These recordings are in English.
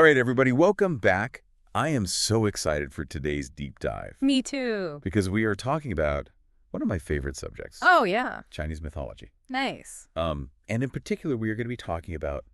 All right, everybody, welcome back. I am so excited for today's deep dive Me too. because we are talking about one of my favorite subjects, Oh, yeah. Chinese mythology. Nice. And in particular, we are going to be talking about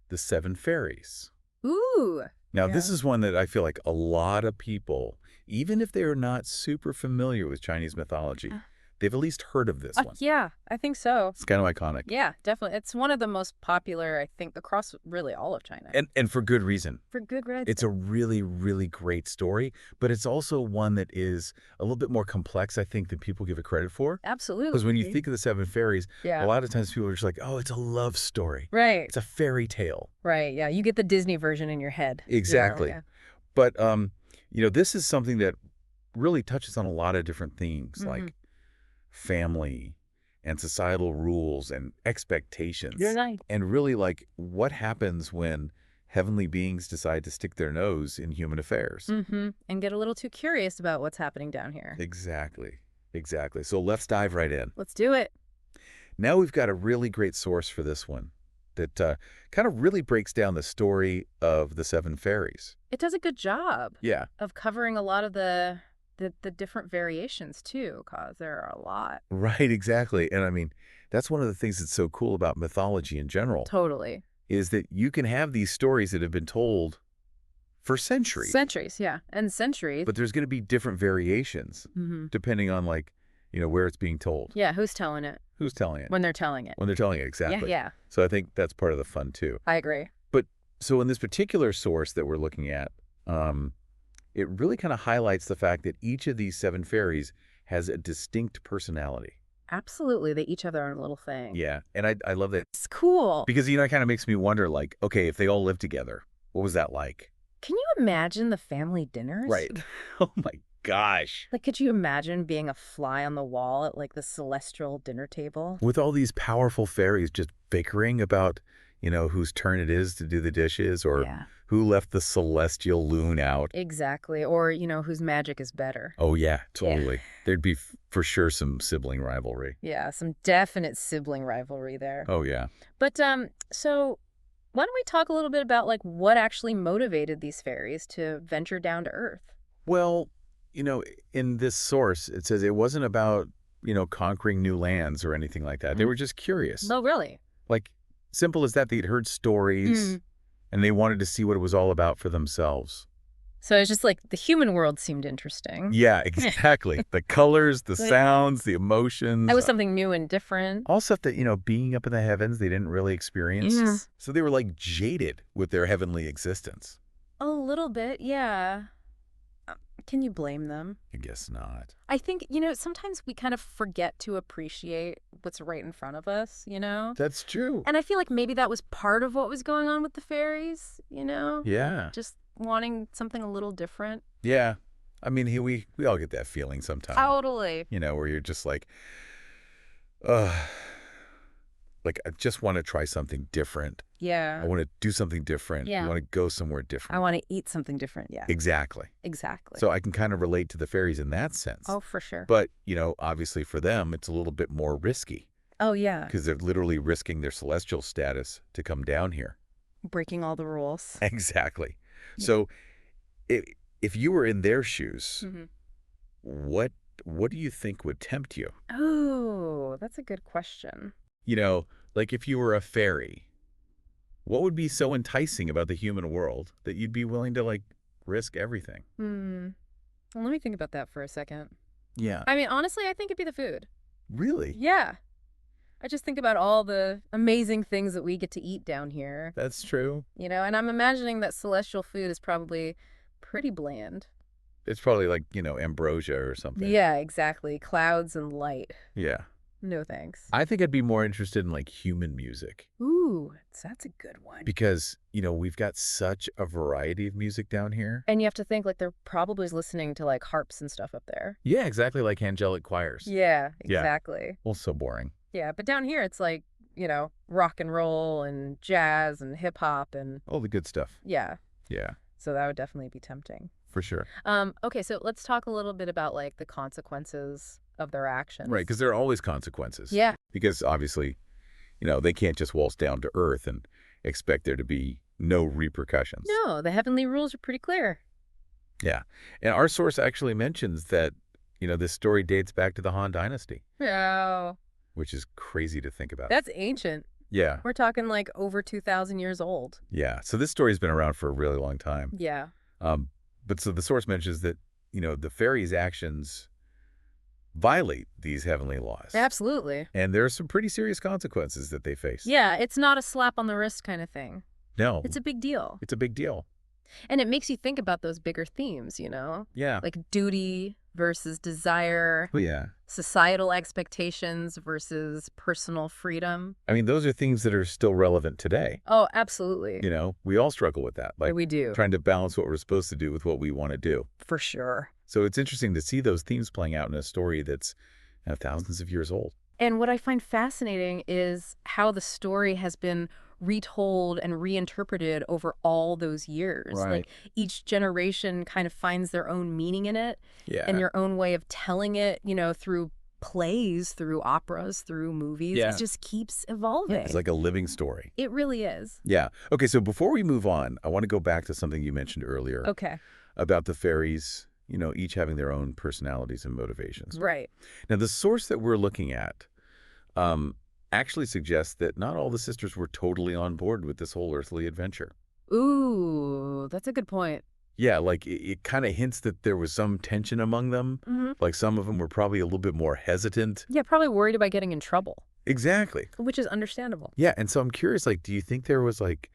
the Seven Fairies. Ooh. Now, Yeah. this is one that I feel like a lot of people, even if they are not super familiar with Chinese mythology, they've at least heard of this one. Yeah, I think so. It's kind of iconic. Yeah, definitely. It's one of the most popular, I think, across really all of China. And for good reason. For good reason. It's a really, really great story, but it's also one that is a little bit more complex, I think, than people give it credit for. Absolutely. Because when you think of the Seven Fairies, yeah. a lot of times people are just like, oh, it's a love story. Right. It's a fairy tale. Right, yeah. You get the Disney version in your head. Exactly. Yeah. But, this is something that really touches on a lot of different themes, like family and societal rules and expectations. You're right. And really, like, what happens when heavenly beings decide to stick their nose in human affairs. And get a little too curious about what's happening down here. Exactly. Exactly. So let's dive right in. Let's do it. Now we've got a really great source for this one that kind of really breaks down the story of the Seven Fairies. It does a good job Yeah. of covering a lot of the different variations, too, because there are a lot. Right, exactly. And I mean, that's one of the things that's so cool about mythology in general. Totally. Is that you can have these stories that have been told for centuries. Centuries, yeah. And centuries. But there's going to be different variations depending on, like, where it's being told. Yeah, who's telling it? Who's telling it? When they're telling it. When they're telling it, exactly. Yeah. So I think that's part of the fun, too. I agree. But so in this particular source that we're looking at, it really kind of highlights the fact that each of these seven fairies has a distinct personality. Absolutely. They each have their own little thing. Yeah. And I love that. It's cool. Because, it kind of makes me wonder, like, okay, if they all lived together, what was that like? Can you imagine the family dinners? Right. Oh, my gosh. Like, could you imagine being a fly on the wall at, like, the celestial dinner table? With all these powerful fairies just bickering about, whose turn it is to do the dishes or who left the celestial loon out. Exactly. Or, whose magic is better. Oh, yeah, totally. Yeah. There'd be for sure some sibling rivalry. Yeah, some definite sibling rivalry there. Oh, yeah. But, so why don't we talk a little bit about, like, what actually motivated these fairies to venture down to Earth? Well, in this source, it says it wasn't about, conquering new lands or anything like that. They were just curious. No, really? Like, simple as that. They'd heard stories and they wanted to see what it was all about for themselves. So it's just like the human world seemed interesting. Yeah, exactly. The colors, the sounds, the emotions. That was something new and different. All stuff that, being up in the heavens, they didn't really experience. Yeah. So they were like jaded with their heavenly existence. A little bit, yeah. Can you blame them? I guess not. I think, sometimes we kind of forget to appreciate what's right in front of us, That's true. And I feel like maybe that was part of what was going on with the fairies, Yeah. Just wanting something a little different. Yeah. I mean, we all get that feeling sometimes. Totally. Where you're just like, I just want to try something different. Yeah. I want to do something different. Yeah. I want to go somewhere different. I want to eat something different. Yeah. Exactly. Exactly. So I can kind of relate to the fairies in that sense. Oh, for sure. But, obviously for them, it's a little bit more risky. Oh, yeah. Because they're literally risking their celestial status to come down here. Breaking all the rules. Exactly. Yeah. So if you were in their shoes, what do you think would tempt you? Oh, that's a good question. Like if you were a fairy, what would be so enticing about the human world that you'd be willing to, like, risk everything? Well, let me think about that for a second. Yeah. I mean, honestly, I think it'd be the food. Really? Yeah. I just think about all the amazing things that we get to eat down here. That's true. And I'm imagining that celestial food is probably pretty bland. It's probably like, ambrosia or something. Yeah, exactly. Clouds and light. Yeah. No thanks. I think I'd be more interested in, like, human music. Ooh, that's a good one. Because, we've got such a variety of music down here. And you have to think, like, they're probably listening to, like, harps and stuff up there. Yeah, exactly, like angelic choirs. Yeah, exactly. Yeah. Well, so boring. Yeah, but down here it's like, rock and roll and jazz and hip hop and all the good stuff. Yeah. Yeah. So that would definitely be tempting. For sure. Okay, so let's talk a little bit about, like, the consequences of their actions. Right, because there are always consequences. Yeah. Because obviously, they can't just waltz down to Earth and expect there to be, no repercussions. No, the heavenly rules are pretty clear. Yeah. And our source actually mentions that, this story dates back to the Han Dynasty, Oh, which is crazy to think about. that's ancient. Yeah. We're talking like over 2,000 years old. Yeah. So this story's been around for a really long time. Yeah. Um, but so the source mentions that, the fairies' actions violate these heavenly laws. Absolutely. And there are some pretty serious consequences that they face. Yeah, it's not a slap on the wrist kind of thing. No. It's a big deal. It's a big deal. And it makes you think about those bigger themes, Yeah. like duty versus desire, Oh, yeah. societal expectations versus personal freedom. I mean, those are things that are still relevant today. Oh, absolutely. We all struggle with that. Like We do. trying to balance what we're supposed to do with what we want to do. For sure. So it's interesting to see those themes playing out in a story that's thousands of years old. And what I find fascinating is how the story has been retold and reinterpreted over all those years. Right. Like each generation kind of finds their own meaning in it Yeah. and your own way of telling it, through plays, through operas, through movies. Yeah. It just keeps evolving. It's like a living story. It really is. Yeah. Okay, so before we move on, I want to go back to something you mentioned earlier Okay. about the fairies, each having their own personalities and motivations. Right. Now, the source that we're looking at actually suggests that not all the sisters were totally on board with this whole earthly adventure. Ooh, that's a good point. Yeah, like it kind of hints that there was some tension among them. Mm-hmm. Like some of them were probably a little bit more hesitant. Yeah, probably worried about getting in trouble, Exactly. which is understandable. Yeah, and so I'm curious, like, do you think there was like,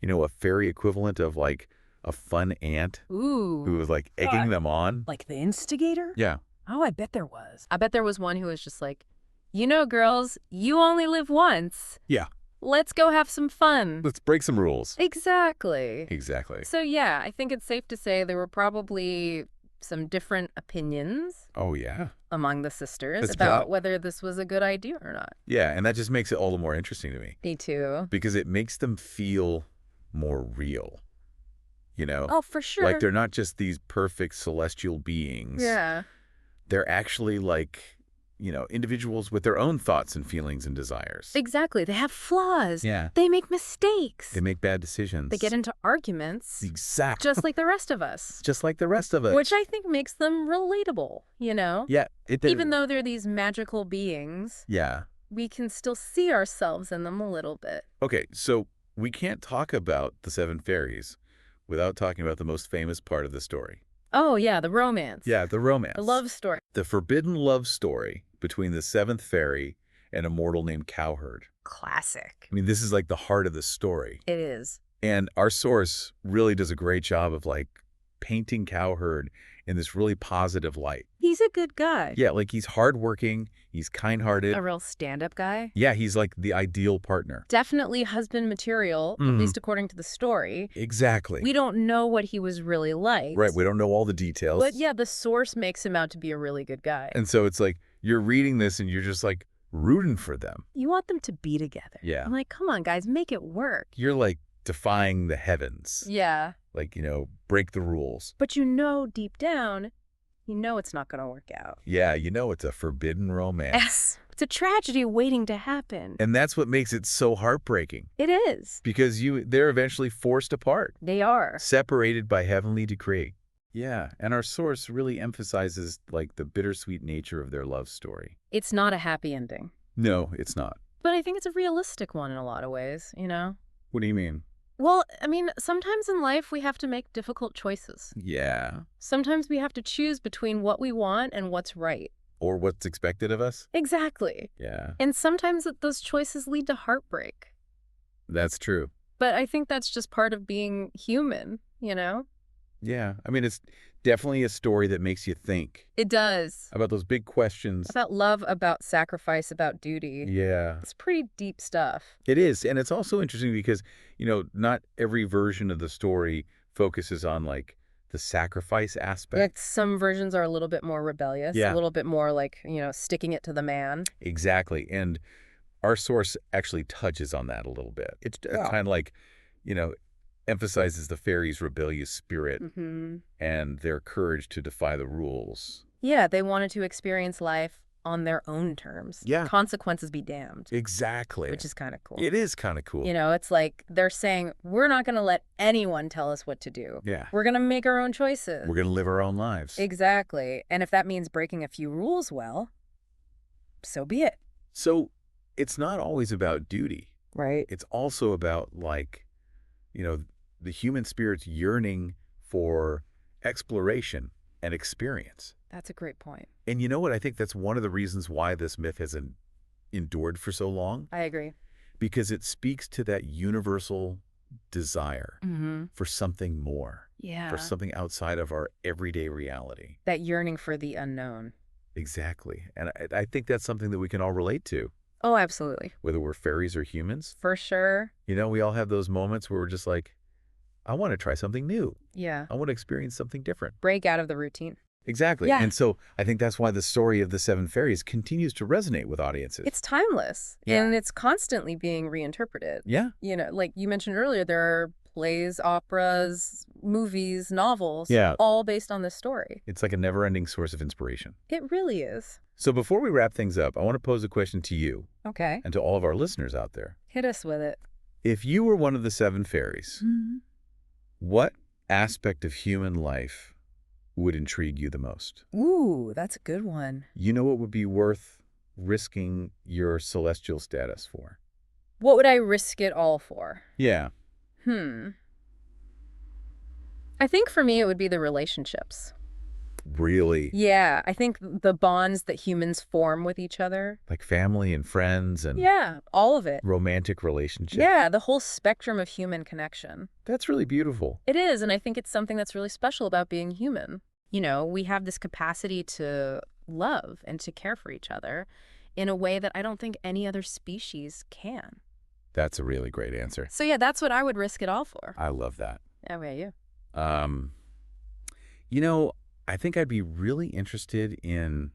a fairy equivalent of like a fun aunt Ooh. who was like egging them on? Like the instigator? Yeah. Oh, I bet there was. I bet there was one who was just like, girls, you only live once. Yeah. Let's go have some fun. Let's break some rules. Exactly. Exactly. So, yeah, I think it's safe to say there were probably some different opinions Oh, yeah. among the sisters That's about about- whether this was a good idea or not. Yeah, and that just makes it all the more interesting to me Me too. because it makes them feel more real. Oh, for sure. Like they're not just these perfect celestial beings. Yeah. They're actually like, individuals with their own thoughts and feelings and desires. Exactly. They have flaws. Yeah. They make mistakes. They make bad decisions. They get into arguments. Exactly. Just like the rest of us. Just like the rest of us. Which I think makes them relatable, Yeah. Even though they're these magical beings, Yeah. we can still see ourselves in them a little bit. Okay, so we can't talk about the Seven Fairies without talking about the most famous part of the story. Oh, yeah, the romance. Yeah, the romance. The love story. The forbidden love story between the seventh fairy and a mortal named Cowherd. Classic. I mean, this is like the heart of the story. It is. And our source really does a great job of like painting Cowherd in this really positive light. He's a good guy. Yeah, like he's hardworking, he's kind-hearted. A real stand-up guy. Yeah, he's like the ideal partner. Definitely husband material, at least according to the story. Exactly. We don't know what he was really like. Right, we don't know all the details. But yeah, the source makes him out to be a really good guy. And so it's like you're reading this and you're just like rooting for them. You want them to be together. Yeah. I'm like, come on, guys, make it work. You're like defying the heavens. Yeah. Like, break the rules. But deep down, it's not going to work out. Yeah, it's a forbidden romance. It's a tragedy waiting to happen. And that's what makes it so heartbreaking. It is. Because they're eventually forced apart. They are. Separated by heavenly decree. Yeah, and our source really emphasizes like the bittersweet nature of their love story. It's not a happy ending. No, it's not. But I think it's a realistic one in a lot of ways, What do you mean? Well, I mean, sometimes in life we have to make difficult choices. Yeah. Sometimes we have to choose between what we want and what's right. Or what's expected of us? Exactly. Yeah. And sometimes those choices lead to heartbreak. That's true. But I think that's just part of being human, Yeah. I mean, it's definitely a story that makes you think It does. about those big questions. About love, about sacrifice, about duty. Yeah. It's pretty deep stuff. It is. And it's also interesting because, not every version of the story focuses on like the sacrifice aspect. Like some versions are a little bit more rebellious, Yeah. a little bit more like, sticking it to the man. Exactly. And our source actually touches on that a little bit. It's kind of like, emphasizes the fairies' rebellious spirit Mm-hmm. and their courage to defy the rules. Yeah, they wanted to experience life on their own terms. Yeah. Consequences be damned. Exactly. Which is kind of cool. It is kind of cool. You know, it's like they're saying, we're not going to let anyone tell us what to do. Yeah. We're going to make our own choices. We're going to live our own lives. Exactly. And if that means breaking a few rules, well, so be it. So it's not always about duty. Right. It's also about, like, you know, the human spirit's yearning for exploration and experience. That's a great point. And you know what? I think that's one of the reasons why this myth has endured for so long. I agree. Because it speaks to that universal desire Mm-hmm. for something more. Yeah. For something outside of our everyday reality. That yearning for the unknown. Exactly. And I think that's something that we can all relate to. Oh, absolutely. Whether we're fairies or humans. For sure. You know, we all have those moments where we're just like, I want to try something new. Yeah. I want to experience something different. Break out of the routine. Exactly. Yeah. And so I think that's why the story of the Seven Fairies continues to resonate with audiences. It's timeless. Yeah. And it's constantly being reinterpreted. Yeah. You know, like you mentioned earlier, there are plays, operas, movies, novels, Yeah. all based on this story. It's like a never-ending source of inspiration. It really is. So before we wrap things up, I want to pose a question to you Okay. and to all of our listeners out there. Hit us with it. If you were one of the Seven Fairies, what aspect of human life would intrigue you the most? Ooh, that's a good one. You know what would be worth risking your celestial status for? What would I risk it all for? Yeah. I think for me, it would be the relationships. Really? Yeah, I think the bonds that humans form with each other. Like family and friends and Yeah, all of it. romantic relationships. Yeah, the whole spectrum of human connection. That's really beautiful. It is, and I think it's something that's really special about being human. You know, we have this capacity to love and to care for each other in a way that I don't think any other species can. That's a really great answer. So yeah, that's what I would risk it all for. I love that. How about you? You know, I think I'd be really interested in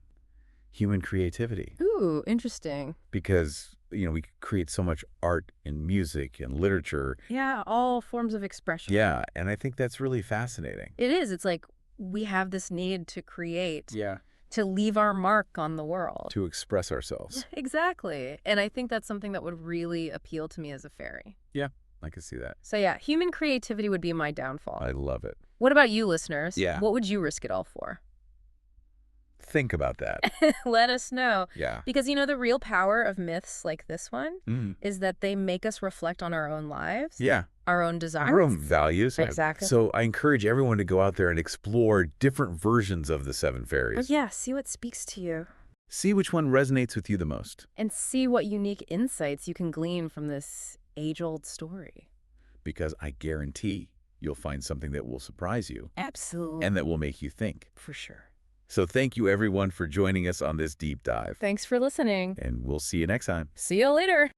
human creativity Ooh, interesting. because, you know, we could create so much art and music and literature. Yeah, all forms of expression. Yeah, and I think that's really fascinating. It is. It's like we have this need to create, Yeah. to leave our mark on the world. To express ourselves. Exactly. And I think that's something that would really appeal to me as a fairy. Yeah, I can see that. So yeah, human creativity would be my downfall. I love it. What about you, listeners? Yeah. What would you risk it all for? Think about that. Let us know. Yeah. Because, you know, the real power of myths like this one Mm. is that they make us reflect on our own lives, Yeah. our own desires. Our own values. Exactly. So I encourage everyone to go out there and explore different versions of the Seven Fairies. Yeah, see what speaks to you. See which one resonates with you the most. And see what unique insights you can glean from this age-old story. Because I guarantee you'll find something that will surprise you Absolutely. and that will make you think. For sure. So thank you, everyone, for joining us on this deep dive. Thanks for listening. And we'll see you next time. See you later.